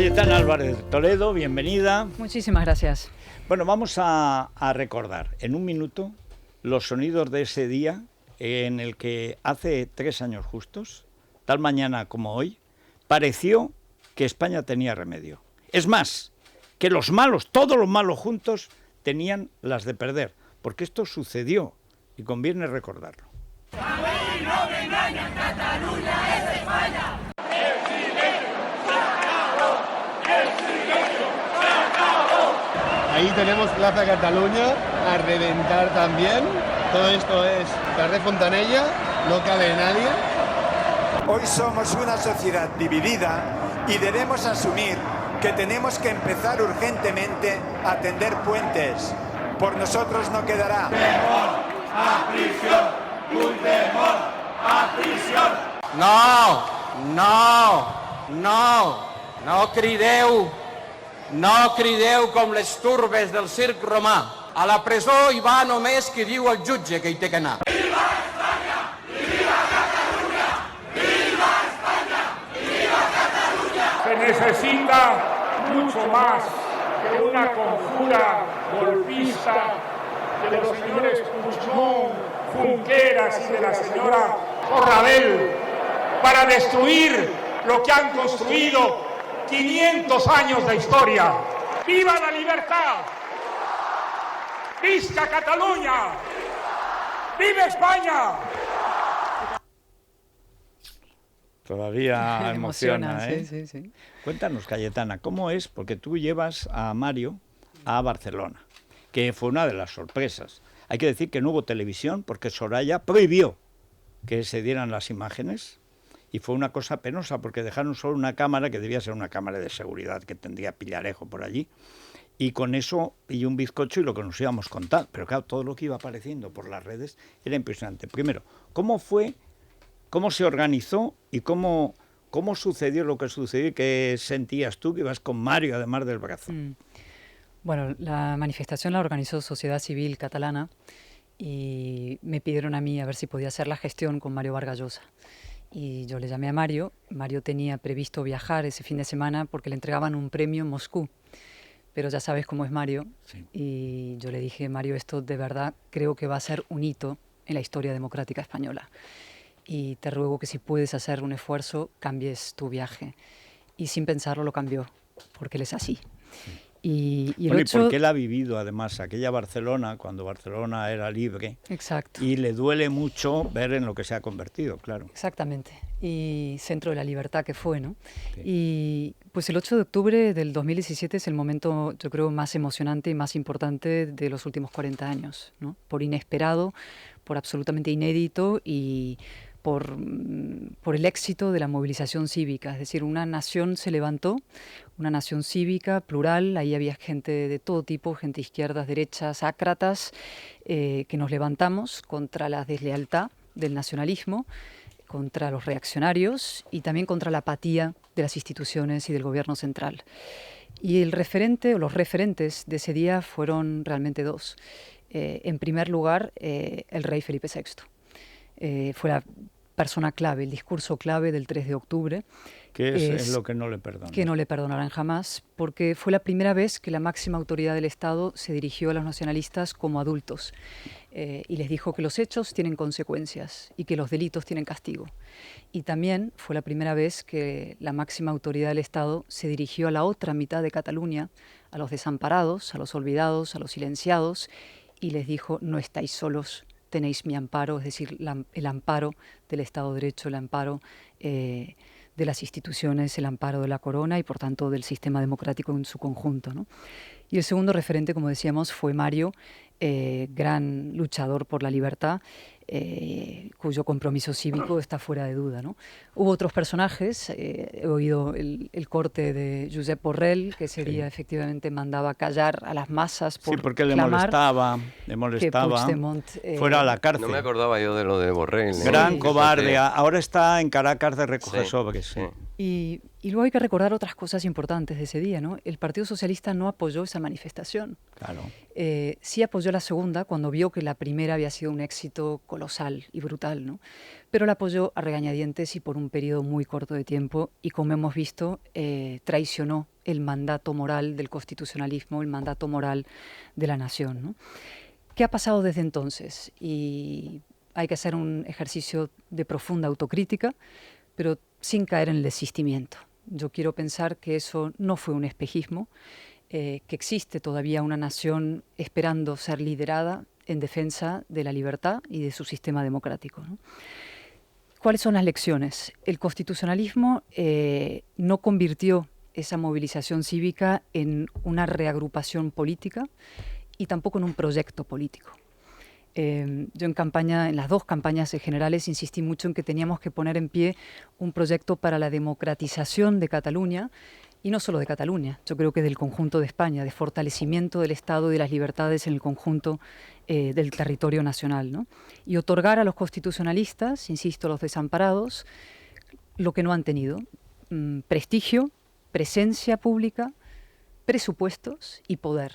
Cayetana Álvarez Toledo, bienvenida. Muchísimas gracias. Bueno, vamos a recordar en un minuto los sonidos de ese día en el que hace 3 años justos, tal mañana como hoy, pareció que España tenía remedio. Es más, que los malos, todos los malos juntos, tenían las de perder, porque esto sucedió y conviene recordarlo. No me engañan, Cataluña es España. Ahí tenemos Plaza Cataluña a reventar también. Todo esto es Carrer Fontanella, no cabe nadie. Hoy somos una sociedad dividida y debemos asumir que tenemos que empezar urgentemente a tender puentes. Por nosotros no quedará. Temor a prisión, un temor a prisión. No crideu com les turbes del circ romà. A la presó hi va només qui diu al jutge que hi té que anar. ¡Viva España! ¡Viva Cataluña! ¡Viva España! ¡Viva Cataluña! Se necesita mucho más que una conjura golpista de los señores Puigdemont, Junqueras y de la señora Corrabel para destruir lo que han construido 500 años de historia. ¡Viva la libertad! ¡Visca Cataluña! ¡Viva España! Todavía emociona, ¿eh? Sí. Cuéntanos, Cayetana, ¿cómo es? Porque tú llevas a Mario a Barcelona, que fue una de las sorpresas. Hay que decir que no hubo televisión porque Soraya prohibió que se dieran las imágenes. Y fue una cosa penosa porque dejaron solo una cámara, que debía ser una cámara de seguridad que tendría pillarejo por allí, y con eso pilló un bizcocho y lo que nos íbamos a contar. Pero claro, todo lo que iba apareciendo por las redes era impresionante. Primero, ¿cómo fue, cómo se organizó y cómo sucedió lo que sucedió y qué sentías tú que ibas con Mario además del brazo? Bueno, la manifestación la organizó Sociedad Civil Catalana y me pidieron a mí a ver si podía hacer la gestión con Mario Vargas Llosa. Y yo le llamé a Mario. Mario tenía previsto viajar ese fin de semana porque le entregaban un premio en Moscú. Pero ya sabes cómo es Mario. Sí. Y yo le dije, Mario, esto de verdad creo que va a ser un hito en la historia democrática española. Y te ruego que si puedes hacer un esfuerzo, cambies tu viaje. Y sin pensarlo lo cambió, porque él es así. Sí. Y Bueno, y porque él ha vivido además aquella Barcelona, cuando Barcelona era libre. Exacto. Y le duele mucho ver en lo que se ha convertido, claro. Exactamente. Y centro de la libertad que fue, ¿no? Sí. Y pues el 8 de octubre del 2017 es el momento, yo creo, más emocionante y más importante de los últimos 40 años, ¿no? Por inesperado, por absolutamente inédito y por el éxito de la movilización cívica. Es decir, una nación se levantó, una nación cívica, plural, ahí había gente de todo tipo, gente izquierdas, derechas, ácratas, que nos levantamos contra la deslealtad del nacionalismo, contra los reaccionarios y también contra la apatía de las instituciones y del gobierno central. Y el referente o los referentes de ese día fueron realmente dos. En primer lugar, el rey Felipe VI. Fue la persona clave, el discurso clave del 3 de octubre. Que es lo que no le perdonan. Que no le perdonarán jamás, porque fue la primera vez que la máxima autoridad del Estado se dirigió a los nacionalistas como adultos y les dijo que los hechos tienen consecuencias y que los delitos tienen castigo. Y también fue la primera vez que la máxima autoridad del Estado se dirigió a la otra mitad de Cataluña, a los desamparados, a los olvidados, a los silenciados, y les dijo: no estáis solos, tenéis mi amparo, es decir, el amparo del Estado de Derecho, el amparo de las instituciones, el amparo de la corona y, por tanto, del sistema democrático en su conjunto, ¿no? Y el segundo referente, como decíamos, fue Mario, gran luchador por la libertad, cuyo compromiso cívico está fuera de duda, ¿no? Hubo otros personajes, he oído el corte de Josep Borrell, que sería efectivamente mandaba callar a las masas por porque le clamar molestaba que Puigdemont, fuera a la cárcel. No me acordaba yo de lo de Borrell. Gran Sí. cobarde. Ahora está en Caracas de recoger sobres. Sí. Y luego hay que recordar otras cosas importantes de ese día, ¿no? El Partido Socialista no apoyó esa manifestación. Claro. Sí apoyó la segunda cuando vio que la primera había sido un éxito colosal y brutal, ¿no? Pero la apoyó a regañadientes y por un periodo muy corto de tiempo y, como hemos visto, traicionó el mandato moral del constitucionalismo, el mandato moral de la nación, ¿no? ¿Qué ha pasado desde entonces? Y hay que hacer un ejercicio de profunda autocrítica, pero sin caer en el desistimiento. Yo quiero pensar que eso no fue un espejismo, que existe todavía una nación esperando ser liderada en defensa de la libertad y de su sistema democrático, ¿no? ¿Cuáles son las lecciones? El constitucionalismo no convirtió esa movilización cívica en una reagrupación política y tampoco en un proyecto político. Yo en las dos campañas generales insistí mucho en que teníamos que poner en pie un proyecto para la democratización de Cataluña, y no solo de Cataluña, yo creo que del conjunto de España, de fortalecimiento del Estado y de las libertades en el conjunto del territorio nacional, ¿no? Y otorgar a los constitucionalistas, insisto, a los desamparados, lo que no han tenido: prestigio, presencia pública, presupuestos y poder.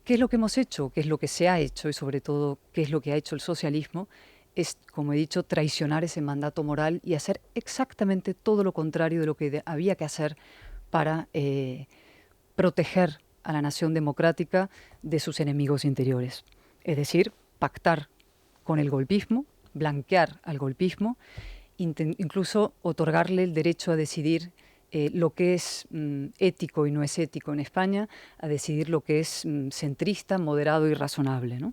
¿Qué es lo que hemos hecho? ¿Qué es lo que se ha hecho? Y sobre todo, ¿qué es lo que ha hecho el socialismo? Es, como he dicho, traicionar ese mandato moral y hacer exactamente todo lo contrario de lo que había que hacer para proteger a la nación democrática de sus enemigos interiores. Es decir, pactar con el golpismo, blanquear al golpismo, incluso otorgarle el derecho a decidir lo que es ético y no es ético en España, a decidir lo que es centrista, moderado y razonable, ¿no?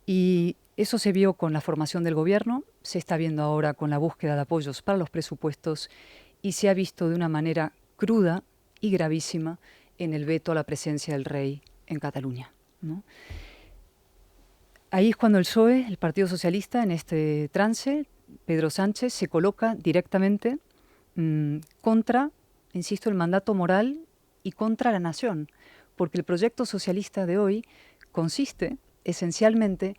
Y eso se vio con la formación del gobierno, se está viendo ahora con la búsqueda de apoyos para los presupuestos y se ha visto de una manera cruda y gravísima en el veto a la presencia del rey en Cataluña, ¿no? Ahí es cuando el PSOE, el Partido Socialista, en este trance, Pedro Sánchez, se coloca directamente contra, insisto, el mandato moral y contra la nación, porque el proyecto socialista de hoy consiste esencialmente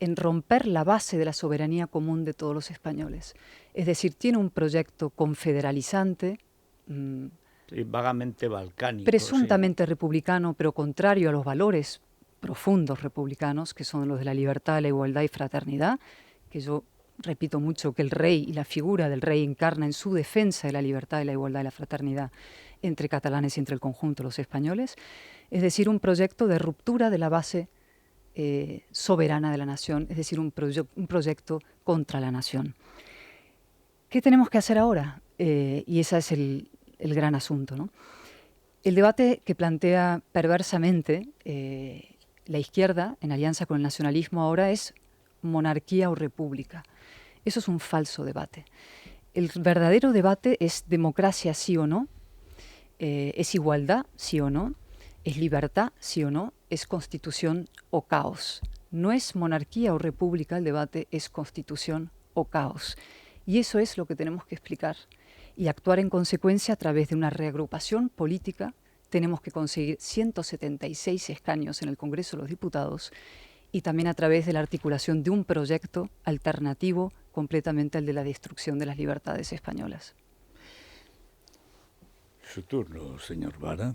en romper la base de la soberanía común de todos los españoles. Es decir, tiene un proyecto confederalizante, sí, vagamente balcánico, presuntamente sí, republicano, pero contrario a los valores profundos republicanos, que son los de la libertad, la igualdad y fraternidad, que yo repito mucho que el rey y la figura del rey encarna en su defensa de la libertad, de la igualdad y la fraternidad entre catalanes y entre el conjunto de los españoles. Es decir, un proyecto de ruptura de la base soberana de la nación, es decir, un proyecto contra la nación. ¿Qué tenemos que hacer ahora? Y ese es el gran asunto, ¿no? El debate que plantea perversamente la izquierda, en alianza con el nacionalismo ahora, es monarquía o república. Eso es un falso debate. El verdadero debate es democracia sí o no, es igualdad sí o no, es libertad sí o no, es constitución o caos. No es monarquía o república el debate, es constitución o caos. Y eso es lo que tenemos que explicar y actuar en consecuencia a través de una reagrupación política. Tenemos que conseguir 176 escaños en el Congreso de los Diputados y también a través de la articulación de un proyecto alternativo completamente al de la destrucción de las libertades españolas. Su turno, señor Vara.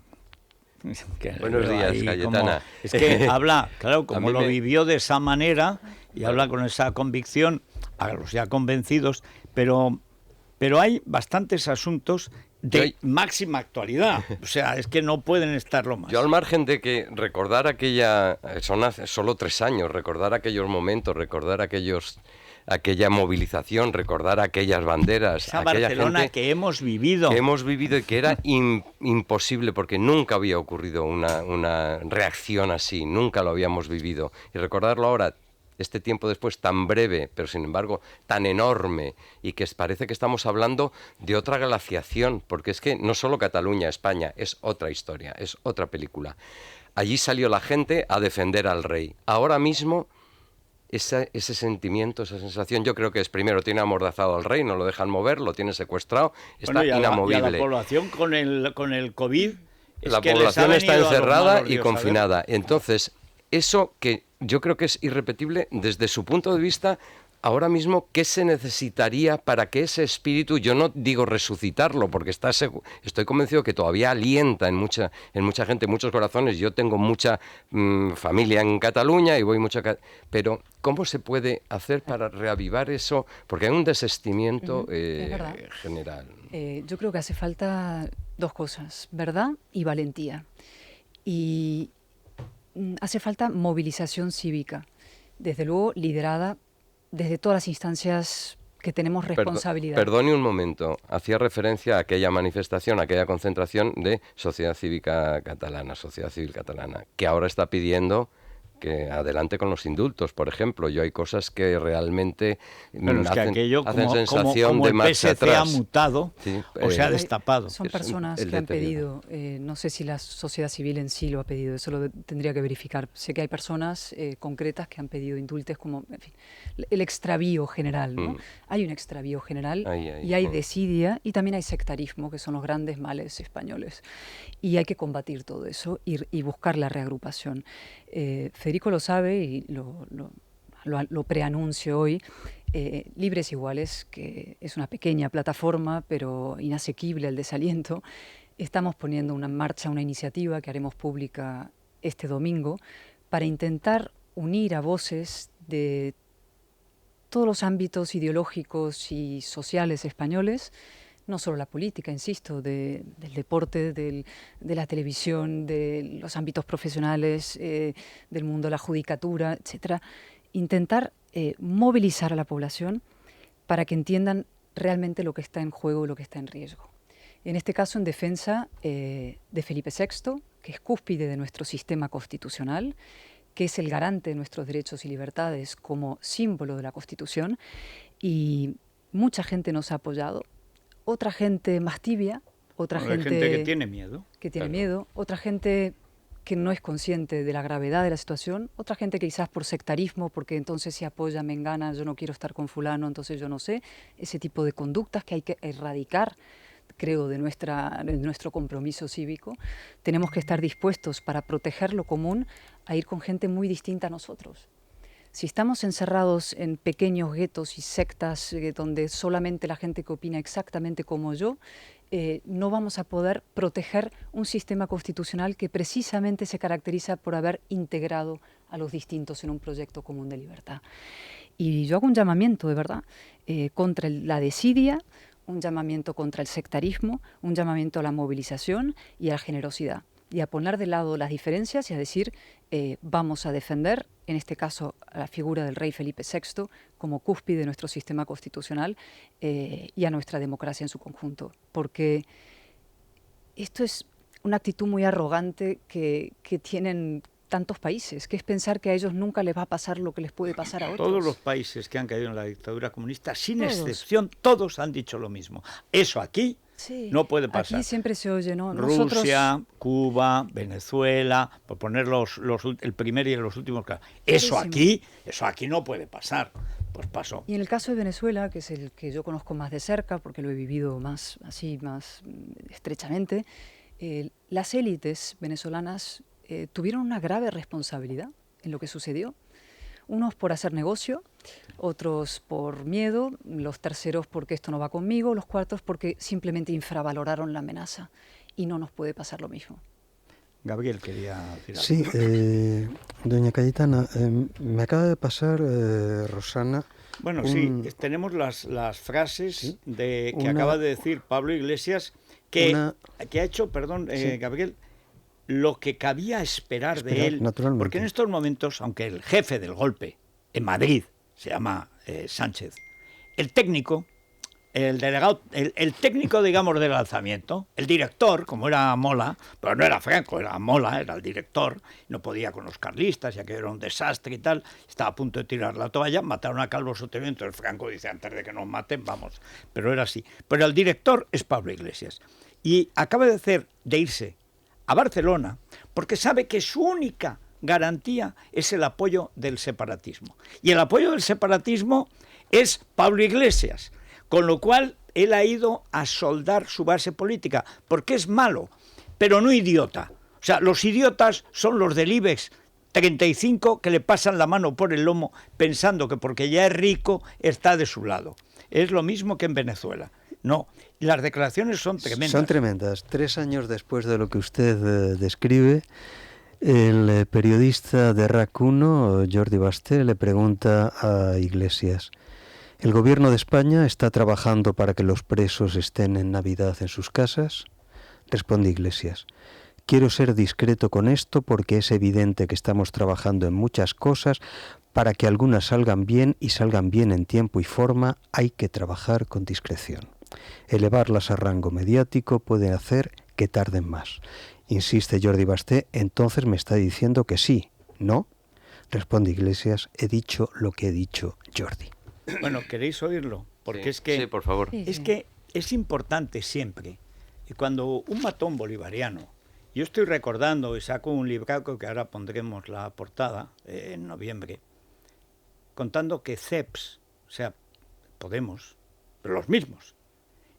Buenos días, Cayetana. Es que habla, claro, como lo vivió de esa manera y habla con esa convicción a los ya convencidos, pero hay bastantes asuntos de máxima actualidad. O sea, es que no pueden estarlo más. Yo, al margen de que recordar son solo 3 años, recordar aquellos momentos, recordar aquella movilización, recordar aquellas banderas, esa aquella Barcelona gente que hemos vivido y que era imposible, porque nunca había ocurrido una reacción así, nunca lo habíamos vivido. Y recordarlo ahora, este tiempo después tan breve, pero sin embargo tan enorme, y que parece que estamos hablando de otra glaciación, porque es que no solo Cataluña, España, es otra historia, es otra película. Allí salió la gente a defender al rey. Ahora mismo ese sentimiento, esa sensación, yo creo que es, primero, tiene amordazado al rey, no lo dejan mover, lo tiene secuestrado, está inamovible. Y a la población con el COVID, la población está encerrada y confinada. Entonces, eso que yo creo que es irrepetible desde su punto de vista ahora mismo, ¿qué se necesitaría para que ese espíritu, yo no digo resucitarlo, porque estoy convencido que todavía alienta en mucha gente, en muchos corazones? Yo tengo mucha familia en Cataluña y voy mucho pero ¿cómo se puede hacer para reavivar eso? Porque hay un desistimiento general. Yo creo que hace falta dos cosas, verdad y valentía. Y hace falta movilización cívica, desde luego liderada desde todas las instancias que tenemos responsabilidad. Perdone un momento, hacía referencia a aquella manifestación, a aquella concentración de Sociedad Cívica Catalana, Sociedad Civil Catalana, que ahora está pidiendo que adelante con los indultos, por ejemplo. Yo hay cosas que realmente hacen sensación de marcha atrás. Ha mutado, sí, o se ha destapado. Son personas que han pedido, no sé si la sociedad civil en sí lo ha pedido, eso lo tendría que verificar. Sé que hay personas concretas que han pedido indultos, como, en fin, el extravío general, ¿no? Hay un extravío general y hay desidia y también hay sectarismo, que son los grandes males españoles. Y hay que combatir todo eso y buscar la reagrupación. Federico lo sabe y lo preanuncio hoy. Libres Iguales, que es una pequeña plataforma, pero inasequible al desaliento, estamos poniendo en marcha una iniciativa que haremos pública este domingo para intentar unir a voces de todos los ámbitos ideológicos y sociales españoles, no solo la política, insisto, del deporte, de la televisión, de los ámbitos profesionales, del mundo de la judicatura, etcétera. Intentar movilizar a la población para que entiendan realmente lo que está en juego y lo que está en riesgo. En este caso, en defensa de Felipe VI, que es cúspide de nuestro sistema constitucional, que es el garante de nuestros derechos y libertades como símbolo de la Constitución, y mucha gente nos ha apoyado. Otra gente más tibia, gente que tiene miedo. Otra gente que no es consciente de la gravedad de la situación, otra gente que quizás por sectarismo, porque entonces se apoya, me engana, yo no quiero estar con fulano, entonces yo no sé, ese tipo de conductas que hay que erradicar, creo, de nuestro compromiso cívico. Tenemos que estar dispuestos para proteger lo común a ir con gente muy distinta a nosotros. Si estamos encerrados en pequeños guetos y sectas donde solamente la gente que opina exactamente como yo, no vamos a poder proteger un sistema constitucional que precisamente se caracteriza por haber integrado a los distintos en un proyecto común de libertad. Y yo hago un llamamiento, de verdad, contra la desidia, un llamamiento contra el sectarismo, un llamamiento a la movilización y a la generosidad. Y a poner de lado las diferencias y a decir, vamos a defender, en este caso, a la figura del rey Felipe VI como cúspide de nuestro sistema constitucional y a nuestra democracia en su conjunto. Porque esto es una actitud muy arrogante que tienen tantos países, que es pensar que a ellos nunca les va a pasar lo que les puede pasar a otros. Todos los países que han caído en la dictadura comunista, sin excepción, todos han dicho lo mismo. Eso aquí no puede pasar. Aquí siempre se oye, ¿no? Rusia, Cuba, Venezuela, por poner el primer y los últimos casos. Eso aquí no puede pasar. Pues pasó. Y en el caso de Venezuela, que es el que yo conozco más de cerca, porque lo he vivido más estrechamente, las élites venezolanas tuvieron una grave responsabilidad en lo que sucedió. Unos por hacer negocio, otros por miedo, los terceros porque esto no va conmigo, los cuartos porque simplemente infravaloraron la amenaza. Y no nos puede pasar lo mismo. Gabriel quería decir algo. Sí, doña Cayetana, me acaba de pasar Rosana. Bueno, tenemos las frases que acaba de decir Pablo Iglesias, que ha hecho, Gabriel, lo que cabía esperar de él, porque en estos momentos, aunque el jefe del golpe en Madrid se llama Sánchez, el técnico, el delegado, el técnico, digamos, del alzamiento, el director, como era Mola, pero no era Franco, era Mola, era el director, no podía con los carlistas, ya que era un desastre y tal, estaba a punto de tirar la toalla, mataron a Calvo Sotelo, entonces Franco dice, antes de que nos maten, vamos, pero era así. Pero el director es Pablo Iglesias, y acaba de irse a Barcelona, porque sabe que su única garantía es el apoyo del separatismo. Y el apoyo del separatismo es Pablo Iglesias, con lo cual él ha ido a soldar su base política, porque es malo, pero no idiota. O sea, los idiotas son los del IBEX 35 que le pasan la mano por el lomo pensando que porque ya es rico está de su lado. Es lo mismo que en Venezuela. No, las declaraciones son tremendas. Son tremendas. 3 años después de lo que usted describe, el periodista de RAC 1, Jordi Basté, le pregunta a Iglesias: ¿el gobierno de España está trabajando para que los presos estén en Navidad en sus casas? Responde Iglesias: quiero ser discreto con esto porque es evidente que estamos trabajando en muchas cosas. Para que algunas salgan bien y salgan bien en tiempo y forma, hay que trabajar con discreción. Elevarlas a rango mediático puede hacer que tarden más. Insiste Jordi Basté: entonces me está diciendo que sí, ¿no? Responde Iglesias: he dicho lo que he dicho, Jordi. Bueno, ¿queréis oírlo? Porque sí, es que... Sí, por favor. Es que es importante siempre. Y cuando un matón bolivariano, yo estoy recordando y saco un libraco que ahora pondremos la portada en noviembre, contando que CEPS, o sea, Podemos, pero los mismos,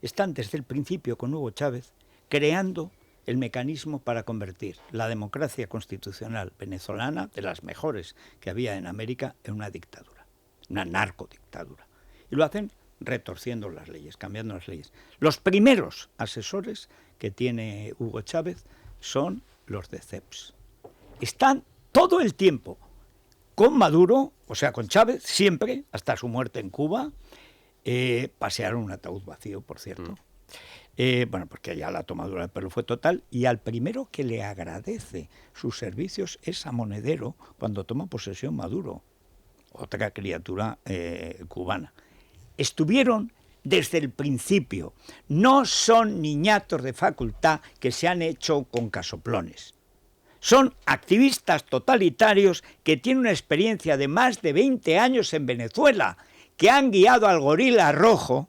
están desde el principio con Hugo Chávez creando el mecanismo para convertir la democracia constitucional venezolana, de las mejores que había en América, en una dictadura, una narcodictadura. Y lo hacen retorciendo las leyes, cambiando las leyes. Los primeros asesores que tiene Hugo Chávez son los de CEPS. Están todo el tiempo con Maduro, o sea, con Chávez, siempre, hasta su muerte en Cuba. Pasearon un ataúd vacío, por cierto. Bueno, porque ya la tomadura de pelo fue total, y al primero que le agradece sus servicios es a Monedero cuando toma posesión Maduro, otra criatura cubana. Estuvieron desde el principio, no son niñatos de facultad que se han hecho con casoplones. Son activistas totalitarios que tienen una experiencia de más de 20 años en Venezuela, que han guiado al gorila rojo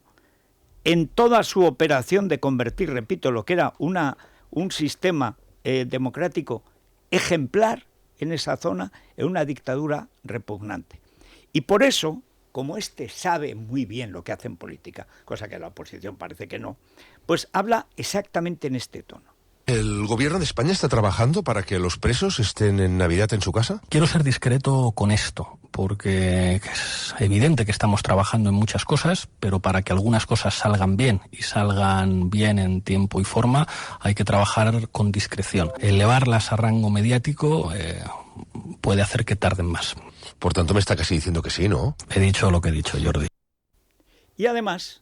en toda su operación de convertir, repito, lo que era un sistema democrático ejemplar en esa zona en una dictadura repugnante. Y por eso, como este sabe muy bien lo que hace en política, cosa que la oposición parece que no, pues habla exactamente en este tono. ¿El gobierno de España está trabajando para que los presos estén en Navidad en su casa? Quiero ser discreto con esto, porque es evidente que estamos trabajando en muchas cosas, pero para que algunas cosas salgan bien y salgan bien en tiempo y forma, hay que trabajar con discreción. Elevarlas a rango mediático puede hacer que tarden más. Por tanto, me está casi diciendo que sí, ¿no? He dicho lo que he dicho, Jordi. Y además,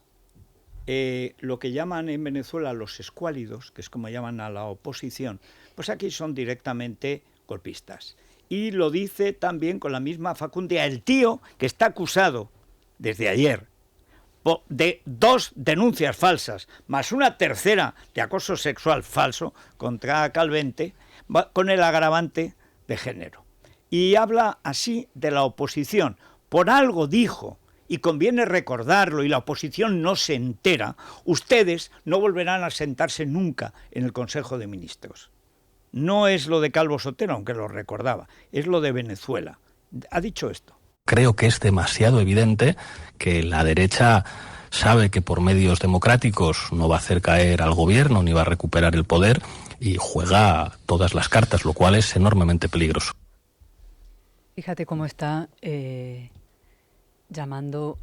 lo que llaman en Venezuela los escuálidos, que es como llaman a la oposición, pues aquí son directamente golpistas. Y lo dice también con la misma facundia el tío que está acusado desde ayer de 2 denuncias falsas, más una tercera de acoso sexual falso contra Calvente, con el agravante de género. Y habla así de la oposición. Por algo dijo, y conviene recordarlo, y la oposición no se entera, ustedes no volverán a sentarse nunca en el Consejo de Ministros. No es lo de Calvo Sotelo, aunque lo recordaba, es lo de Venezuela. Ha dicho esto. Creo que es demasiado evidente que la derecha sabe que por medios democráticos no va a hacer caer al gobierno ni va a recuperar el poder y juega todas las cartas, lo cual es enormemente peligroso. Fíjate cómo está llamando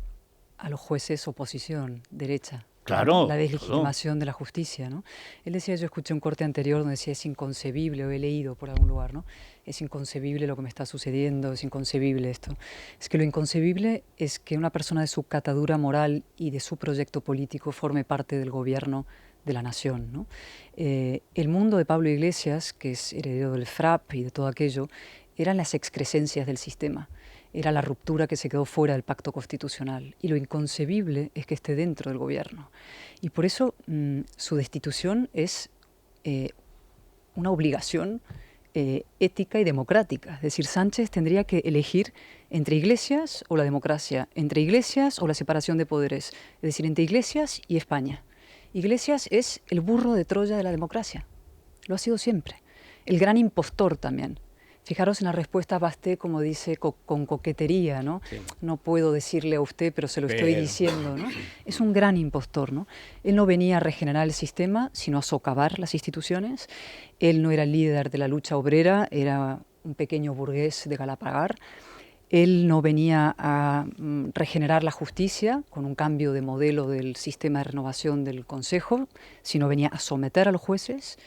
a los jueces oposición, derecha. Claro. La deslegitimación de la justicia, ¿no? Él decía, yo escuché un corte anterior donde decía, es inconcebible, o he leído por algún lugar, ¿no? Es inconcebible lo que me está sucediendo, es inconcebible esto. Es que lo inconcebible es que una persona de su catadura moral y de su proyecto político forme parte del gobierno de la nación, ¿no? El mundo de Pablo Iglesias, que es heredero del FRAP y de todo aquello, eran las excrescencias del sistema. Era la ruptura que se quedó fuera del pacto constitucional. Y lo inconcebible es que esté dentro del gobierno. Y por eso su destitución es una obligación ética y democrática. Es decir, Sánchez tendría que elegir entre Iglesias o la democracia, entre Iglesias o la separación de poderes. Es decir, entre Iglesias y España. Iglesias es el burro de Troya de la democracia. Lo ha sido siempre. El gran impostor también. Fijaros en la respuesta a Basté, como dice, con coquetería, ¿no? Sí. No puedo decirle a usted, pero se lo estoy diciendo, ¿no? Es un gran impostor, ¿no? Él no venía a regenerar el sistema, sino a socavar las instituciones. Él no era el líder de la lucha obrera, era un pequeño burgués de Galapagar. Él no venía a regenerar la justicia con un cambio de modelo del sistema de renovación del Consejo, sino venía a someter a los jueces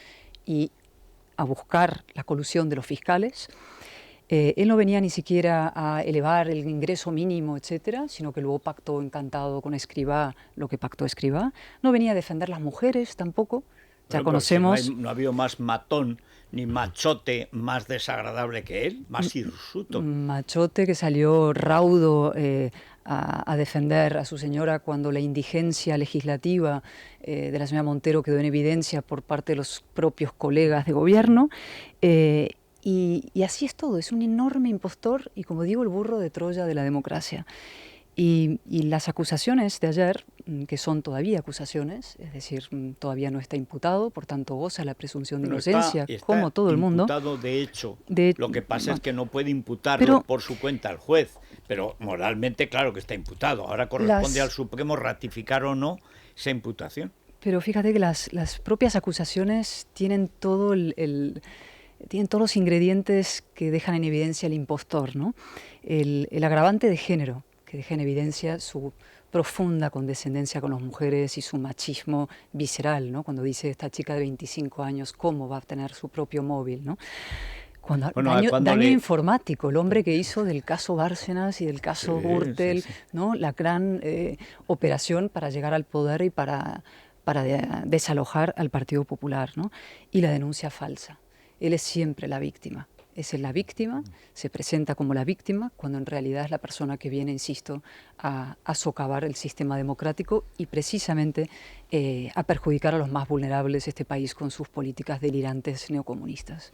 y a buscar la colusión de los fiscales. Él no venía ni siquiera a elevar el ingreso mínimo, etcétera, sino que luego pactó encantado con Escrivá lo que pactó Escrivá. No venía a defender las mujeres tampoco. Ya conocemos... No ha habido más matón ni machote más desagradable que él, más hirsuto. Machote que salió raudo a defender a su señora cuando la indigencia legislativa de la señora Montero quedó en evidencia por parte de los propios colegas de gobierno. Y así es todo, es un enorme impostor y, como digo, el burro de Troya de la democracia. Y las acusaciones de ayer, que son todavía acusaciones, es decir, todavía no está imputado, por tanto goza la presunción de inocencia, está como todo el mundo. Imputado de hecho. Lo que pasa es que no puede imputarlo por su cuenta al juez, pero moralmente claro que está imputado. Ahora corresponde al Supremo ratificar o no esa imputación. Pero fíjate que las propias acusaciones tienen tienen todos los ingredientes que dejan en evidencia al impostor, ¿no? El agravante de género, que deja en evidencia su profunda condescendencia con las mujeres y su machismo visceral, ¿no? Cuando dice esta chica de 25 años, ¿cómo va a tener su propio móvil, ¿no? Daño informático, el hombre que hizo del caso Bárcenas y del caso Gürtel, ¿no? La gran operación para llegar al poder y para desalojar al Partido Popular, ¿no? Y la denuncia falsa. Él es siempre la víctima. Es la víctima, se presenta como la víctima, cuando en realidad es la persona que viene, insisto, a socavar el sistema democrático y precisamente a perjudicar a los más vulnerables de este país con sus políticas delirantes neocomunistas.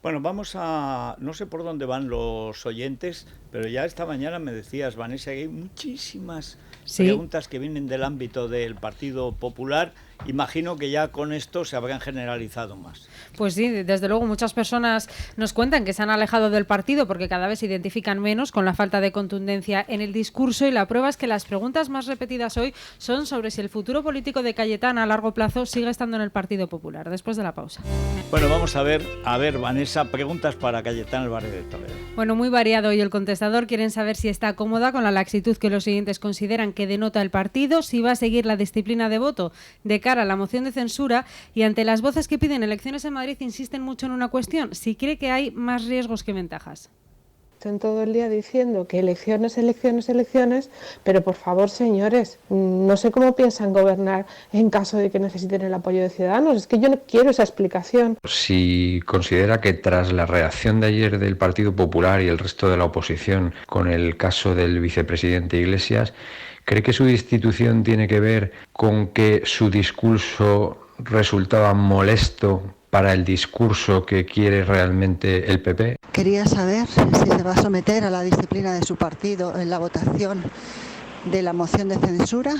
Bueno, no sé por dónde van los oyentes, pero ya esta mañana me decías, Vanessa, que hay muchísimas preguntas que vienen del ámbito del Partido Popular. Imagino que ya con esto se habrán generalizado más. Pues sí, desde luego muchas personas nos cuentan que se han alejado del partido porque cada vez se identifican menos con la falta de contundencia en el discurso, y la prueba es que las preguntas más repetidas hoy son sobre si el futuro político de Cayetana a largo plazo sigue estando en el Partido Popular. Después de la pausa. Bueno, vamos a ver, Vanessa, preguntas para Cayetana Álvarez de Toledo. Bueno, muy variado hoy el contestador. Quieren saber si está cómoda con la laxitud que los oyentes consideran que denota el partido, si va a seguir la disciplina de voto de cara a la moción de censura, y ante las voces que piden elecciones en Madrid insisten mucho en una cuestión: si cree que hay más riesgos que ventajas. Están todo el día diciendo que elecciones, elecciones, elecciones, pero por favor, señores, no sé cómo piensan gobernar en caso de que necesiten el apoyo de Ciudadanos. Es que yo no quiero esa explicación. Si considera que tras la reacción de ayer del Partido Popular y el resto de la oposición con el caso del vicepresidente Iglesias, ¿cree que su destitución tiene que ver con que su discurso resultaba molesto para el discurso que quiere realmente el PP? Quería saber si se va a someter a la disciplina de su partido en la votación de la moción de censura,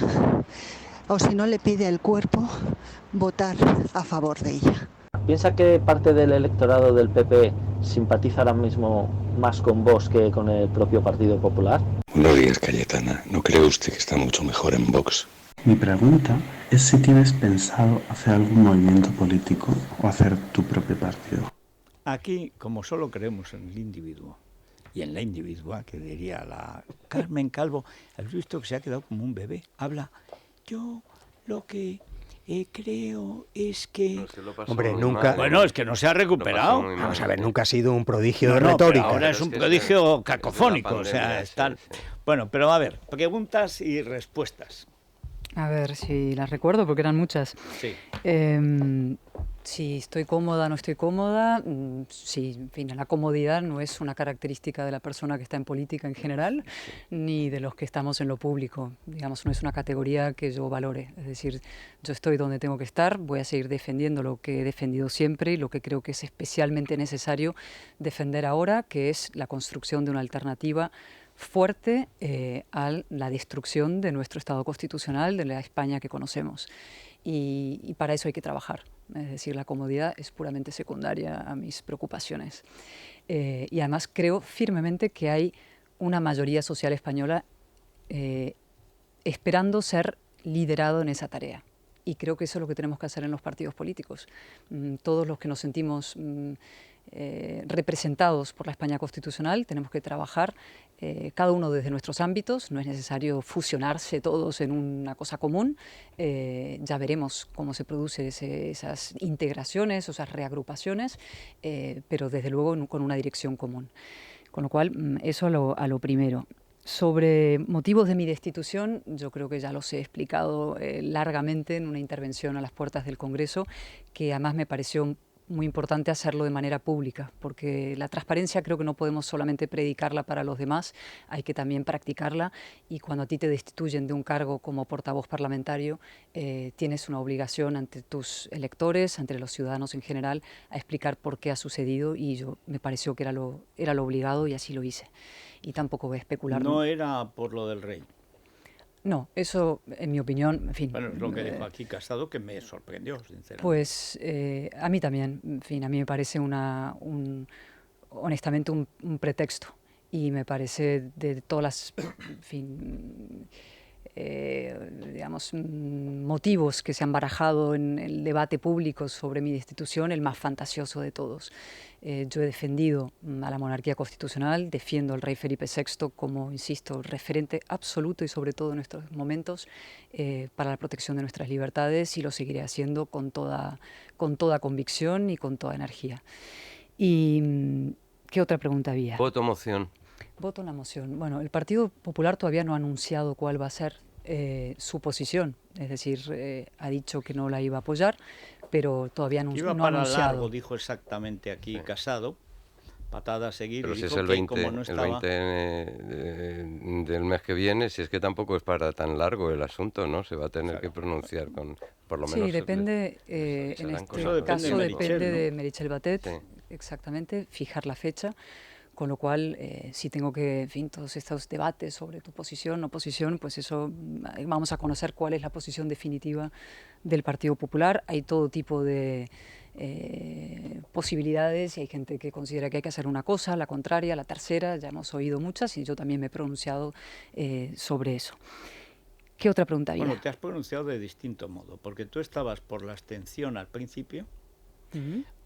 o si no le pide al cuerpo votar a favor de ella. ¿Piensa que parte del electorado del PP simpatiza ahora mismo más con Vox que con el propio Partido Popular? Buenos días, Cayetana. ¿No cree usted que está mucho mejor en Vox? Mi pregunta es si tienes pensado hacer algún movimiento político o hacer tu propio partido. Aquí, como solo creemos en el individuo y en la individua, que diría la Carmen Calvo, has visto que se ha quedado como un bebé. Habla, yo lo que creo es que... Hombre, nunca... Bueno, es que no se ha recuperado. Vamos a ver, nunca ha sido un prodigio de retórica. Ahora es un prodigio cacofónico, o sea, estar... Bueno, pero a ver, preguntas y respuestas. A ver si las recuerdo, porque eran muchas. Sí. Si estoy cómoda, no estoy cómoda. Sí, en fin, la comodidad no es una característica de la persona que está en política en general, ni de los que estamos en lo público. Digamos, no es una categoría que yo valore. Es decir, yo estoy donde tengo que estar, voy a seguir defendiendo lo que he defendido siempre y lo que creo que es especialmente necesario defender ahora, que es la construcción de una alternativa fuerte a la destrucción de nuestro Estado constitucional, de la España que conocemos. Y para eso hay que trabajar. Es decir, la comodidad es puramente secundaria a mis preocupaciones. Y además creo firmemente que hay una mayoría social española esperando ser liderado en esa tarea. Y creo que eso es lo que tenemos que hacer en los partidos políticos. Todos los que nos sentimos representados por la España constitucional, tenemos que trabajar cada uno desde nuestros ámbitos, no es necesario fusionarse todos en una cosa común, ya veremos cómo se producen esas integraciones, esas reagrupaciones, pero desde luego con una dirección común. Con lo cual, eso a lo primero. Sobre motivos de mi destitución, yo creo que ya los he explicado largamente en una intervención a las puertas del Congreso, que además me pareció muy importante hacerlo de manera pública, porque la transparencia creo que no podemos solamente predicarla para los demás, hay que también practicarla, y cuando a ti te destituyen de un cargo como portavoz parlamentario, tienes una obligación ante tus electores, ante los ciudadanos en general, a explicar por qué ha sucedido, y yo me pareció que era lo obligado y así lo hice. Y tampoco voy a especular. No era por lo del rey. No, eso, en mi opinión, en fin... Bueno, es lo que dijo aquí Casado, que me sorprendió, sinceramente. Pues a mí también, en fin, a mí me parece honestamente un pretexto. Y me parece de todas las, en fin, digamos, motivos que se han barajado en el debate público sobre mi destitución, el más fantasioso de todos. Yo he defendido a la monarquía constitucional, defiendo al rey Felipe VI como, insisto, referente absoluto y sobre todo en estos momentos para la protección de nuestras libertades, y lo seguiré haciendo con toda convicción y con toda energía. ¿Y qué otra pregunta había? Voto, moción. Voto en la moción. Bueno, el Partido Popular todavía no ha anunciado cuál va a ser su posición, es decir, ha dicho que no la iba a apoyar, pero todavía no ha anunciado. Iba para largo, dijo exactamente aquí Casado, patada a seguir. Pero y si dijo es el 20, que como no estaba... el 20 del mes que viene, si es que tampoco es para tan largo el asunto, ¿no? Se va a tener que pronunciar con, por lo menos... Sí, depende, en este caso depende de Meritxell Batet, sí. Exactamente, fijar la fecha. Con lo cual, si tengo que, en fin, todos estos debates sobre tu posición o oposición, pues eso, vamos a conocer cuál es la posición definitiva del Partido Popular. Hay todo tipo de posibilidades, y hay gente que considera que hay que hacer una cosa, la contraria, la tercera, ya hemos oído muchas, y yo también me he pronunciado sobre eso. ¿Qué otra pregunta había? Bueno, te has pronunciado de distinto modo, porque tú estabas por la abstención al principio.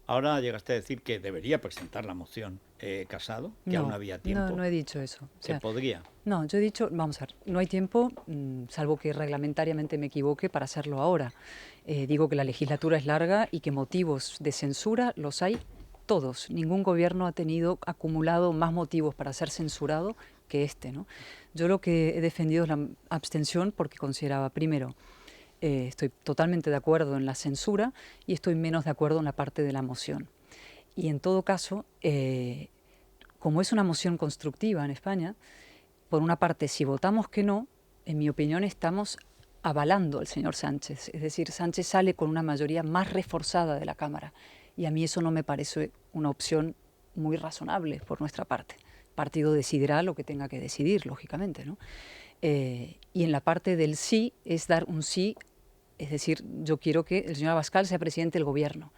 Ahora llegaste a decir que debería presentar la moción Casado, que aún había tiempo. No he dicho eso. O sea, ¿que podría? No, yo he dicho, vamos a ver, no hay tiempo, salvo que reglamentariamente me equivoque, para hacerlo ahora. Digo que la legislatura es larga y que motivos de censura los hay todos. Ningún gobierno ha tenido acumulado más motivos para ser censurado que este, ¿no? Yo lo que he defendido es la abstención porque consideraba, primero, estoy totalmente de acuerdo en la censura y estoy menos de acuerdo en la parte de la moción. Y en todo caso, como es una moción constructiva en España, por una parte, si votamos que no, en mi opinión estamos avalando al señor Sánchez. Es decir, Sánchez sale con una mayoría más reforzada de la Cámara. Y a mí eso no me parece una opción muy razonable por nuestra parte. El partido decidirá lo que tenga que decidir, lógicamente, ¿no? Y en la parte del sí, es dar un sí. Es decir, yo quiero que el señor Abascal sea presidente del gobierno.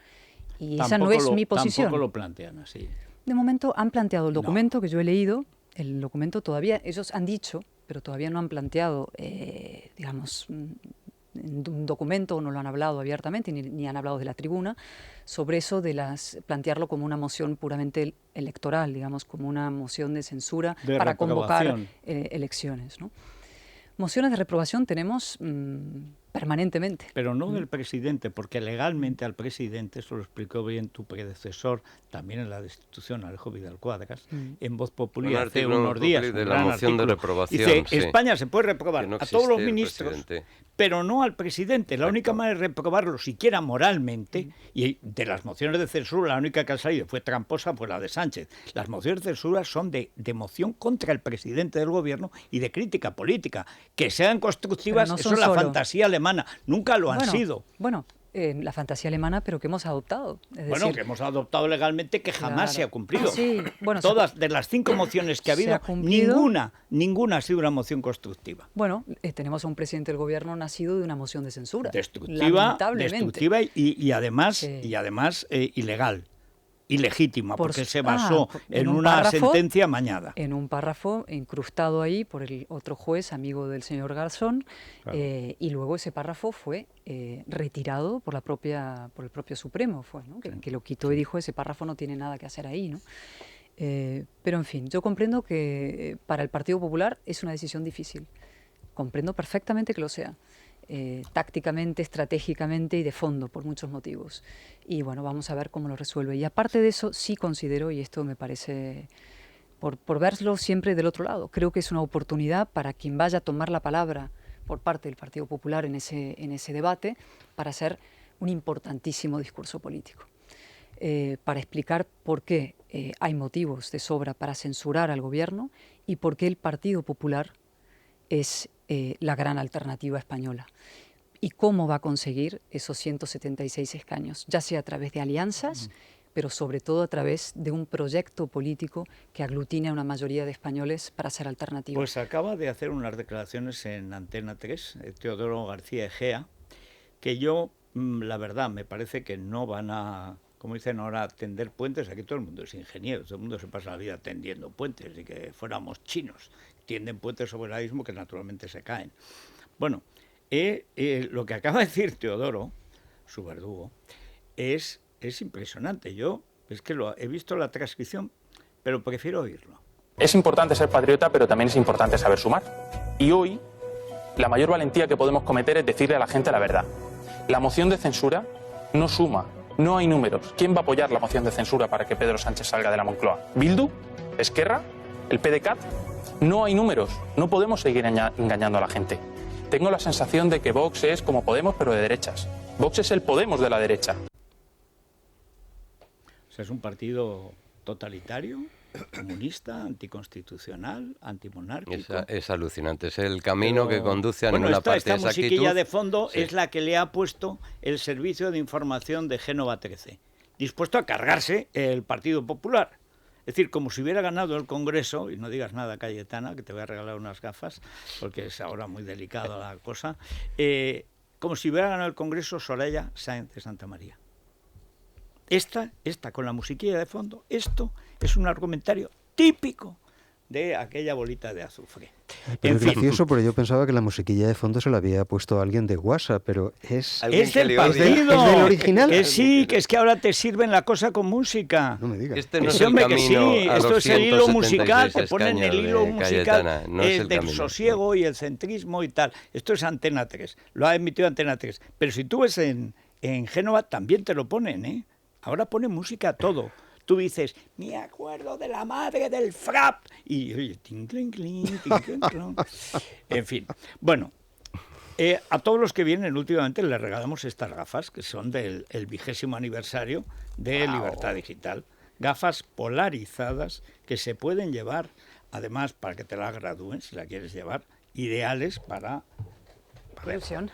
Y esa no es mi posición. Tampoco lo plantean así. De momento han planteado el documento que yo he leído. El documento todavía, ellos han dicho, pero todavía no han planteado, digamos, un documento, no lo han hablado abiertamente, ni han hablado de la tribuna, sobre eso de plantearlo como una moción puramente electoral, digamos, como una moción de censura para convocar elecciones, ¿no? Mociones de reprobación tenemos permanentemente. Pero no del presidente, porque legalmente al presidente, eso lo explicó bien tu predecesor, también en la destitución, Alejo Vidal Cuadras, en Voz Populi hace unos días. De la moción de reprobación. Dice, España se puede reprobar a todos los ministros, pero no al presidente. La única manera de reprobarlo, siquiera moralmente, y de las mociones de censura, la única que ha salido fue tramposa, fue la de Sánchez. Las mociones de censura son de moción contra el presidente del gobierno y de crítica política. Que sean constructivas, no eso es la fantasía alemana. Nunca lo han sido. Bueno, la fantasía alemana, pero que hemos adoptado. Es decir, que hemos adoptado legalmente, que jamás se ha cumplido. Sí, bueno, todas, de las 5 mociones que ha habido, ninguna ha sido una moción constructiva. Bueno, tenemos a un presidente del gobierno nacido de una moción de censura. Destructiva y además ilegal. ilegítima, porque se basó en una párrafo, sentencia amañada. En un párrafo incrustado ahí por el otro juez, amigo del señor Garzón, claro. Y luego ese párrafo fue retirado por el propio Supremo, ¿no? que lo quitó y dijo, ese párrafo no tiene nada que hacer ahí, ¿no? Pero en fin, yo comprendo que para el Partido Popular es una decisión difícil. Comprendo perfectamente que lo sea. Tácticamente, estratégicamente y de fondo, por muchos motivos. Y bueno, vamos a ver cómo lo resuelve. Y aparte de eso, sí considero, y esto me parece, por verlo siempre del otro lado, creo que es una oportunidad para quien vaya a tomar la palabra por parte del Partido Popular en ese debate, para hacer un importantísimo discurso político. Para explicar por qué hay motivos de sobra para censurar al gobierno y por qué el Partido Popular es la gran alternativa española. ¿Y cómo va a conseguir esos 176 escaños? Ya sea a través de alianzas, pero sobre todo a través de un proyecto político que aglutine a una mayoría de españoles para ser alternativa. Pues acaba de hacer unas declaraciones en Antena 3, Teodoro García Egea, que yo, la verdad, me parece que no van a, como dicen ahora, tender puentes. Aquí todo el mundo es ingeniero, todo el mundo se pasa la vida tendiendo puentes, y que fuéramos chinos. Tienden puentes sobre el abismo que naturalmente se caen. Bueno, lo que acaba de decir Teodoro, su verdugo, es impresionante. Yo es que he visto la transcripción, pero prefiero oírlo. Es importante ser patriota, pero también es importante saber sumar. Y hoy, la mayor valentía que podemos cometer es decirle a la gente la verdad. La moción de censura no suma, no hay números. ¿Quién va a apoyar la moción de censura para que Pedro Sánchez salga de la Moncloa? ¿Bildu? ¿Esquerra? ¿El PDeCAT? No hay números, no podemos seguir engañando a la gente. Tengo la sensación de que Vox es como Podemos, pero de derechas. Vox es el Podemos de la derecha. O sea, es un partido totalitario, comunista, anticonstitucional, antimonárquico. Es alucinante, es el camino que conduce a ninguna parte. Esta musiquilla de fondo es la que le ha puesto el Servicio de Información de Génova 13, dispuesto a cargarse el Partido Popular. Es decir, como si hubiera ganado el Congreso, y no digas nada, Cayetana, que te voy a regalar unas gafas, porque es ahora muy delicada la cosa, como si hubiera ganado el Congreso Soraya Sáenz de Santa María. Esta con la musiquilla de fondo, esto es un argumentario típico de aquella bolita de azufre. Pero es gracioso, porque yo pensaba que la musiquilla de fondo se la había puesto alguien de WhatsApp, pero es del partido. ¿Es del original? Que sí, que es que ahora te sirven la cosa con música. No me digas. Este no es el camino, que sí, esto es el hilo musical, te ponen el hilo musical, Cayetana, no es el del camino, sosiego y el centrismo y tal. Esto es Antena 3, lo ha emitido Antena 3. Pero si tú ves en Génova, también te lo ponen, ¿eh? Ahora ponen música a todo. Tú dices, me acuerdo de la madre del frap. Y oye, en fin. Bueno, a todos los que vienen últimamente les regalamos estas gafas, que son del 20º aniversario de Libertad Digital. Gafas polarizadas que se pueden llevar, además, para que te las gradúen, si la quieres llevar, ideales para ilusión.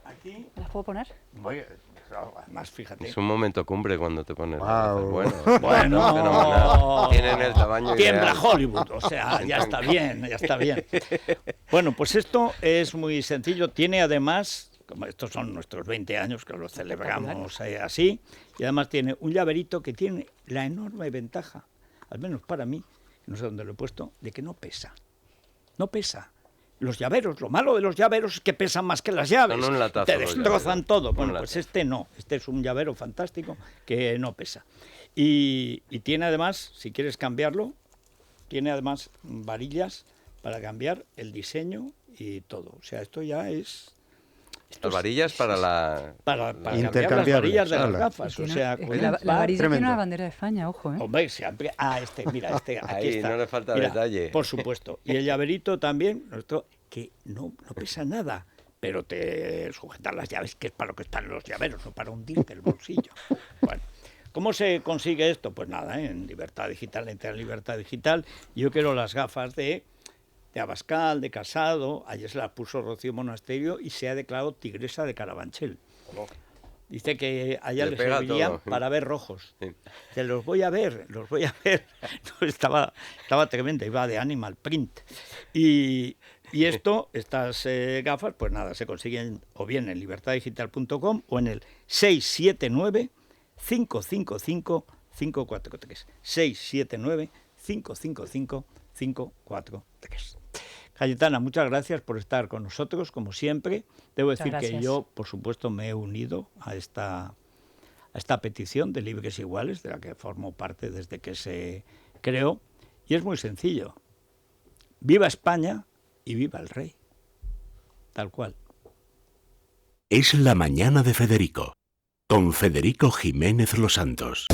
Aquí. ¿Las puedo poner? Además, fíjate. Es un momento cumbre cuando te pones. Wow. Bueno, fenomenal. Tienen el tamaño Tiembla ideal. Hollywood, o sea, ya está bien, ya está bien. Bueno, pues esto es muy sencillo. Tiene además, como estos son nuestros 20 años, que los celebramos así, y además tiene un llaverito que tiene la enorme ventaja, al menos para mí, no sé dónde lo he puesto, de que no pesa. No pesa. Los llaveros, lo malo de los llaveros es que pesan más que las llaves. Son un latazo, te destrozan todo. Bueno, pues este no. Este es un llavero fantástico que no pesa. Y tiene además, si quieres cambiarlo, tiene además varillas para cambiar el diseño y todo. O sea, esto ya es... Las varillas para cambiar las varillas de las gafas. O sea, la varilla tiene una bandera de España, ojo, ¿eh? Hombre, mira, aquí ahí está. No le falta mira, detalle. Por supuesto. Y el llaverito también, que no pesa nada, pero te sujetan las llaves, que es para lo que están los llaveros, no para hundirte el bolsillo. Bueno, ¿cómo se consigue esto? Pues nada, en Libertad Digital, entra en Libertad Digital. Yo quiero las gafas de Abascal, de Casado, ayer se las puso Rocío Monasterio y se ha declarado tigresa de Carabanchel. Dice que allá le serviría todo para ver rojos. Sí. Dice, los voy a ver. No, estaba tremendo, iba de Animal Print. Y estas gafas, pues nada, se consiguen o bien en libertaddigital.com o en el 679 679-555-543. 679-555-543. Cayetana, muchas gracias por estar con nosotros, como siempre. Debo decir que yo, por supuesto, me he unido a esta petición de Libres Iguales, de la que formo parte desde que se creó, y es muy sencillo. Viva España y viva el rey. Tal cual. Es la mañana de Federico, con Federico Jiménez Los Santos.